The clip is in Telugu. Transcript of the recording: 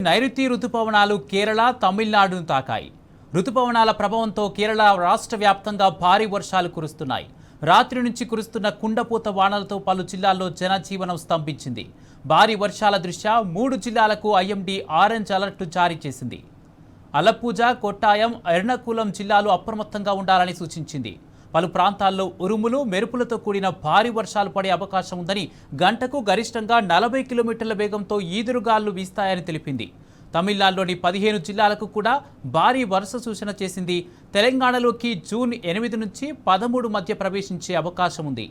నైరుతి రుతుపవనాలు కేరళ, తమిళనాడును తాకాయి. రుతుపవనాల ప్రభావంతో కేరళ రాష్ట్ర వ్యాప్తంగా భారీ వర్షాలు కురుస్తున్నాయి. రాత్రి నుంచి కురుస్తున్న కుండపోత వానలతో పలు జిల్లాల్లో జనజీవనం స్తంభించింది. భారీ వర్షాల దృష్ట్యా 3 జిల్లాలకు ఐఎండీ ఆరెంజ్ అలర్ట్ జారీ చేసింది. అలప్పుజ, కొట్టాయం, ఎర్నాకులం జిల్లాలు అప్రమత్తంగా ఉండాలని సూచించింది. పలు ప్రాంతాల్లో ఉరుములు, మెరుపులతో కూడిన భారీ వర్షాలు పడే అవకాశం ఉందని, గంటకు గరిష్టంగా 40 కిలోమీటర్ల వేగంతో ఈదురుగాలు వీస్తాయని తెలిపింది. తమిళనాడులోని 15 జిల్లాలకు కూడా భారీ వర్ష సూచన చేసింది. తెలంగాణలోకి జూన్ 8 నుంచి 13 మధ్య ప్రవేశించే అవకాశం ఉంది.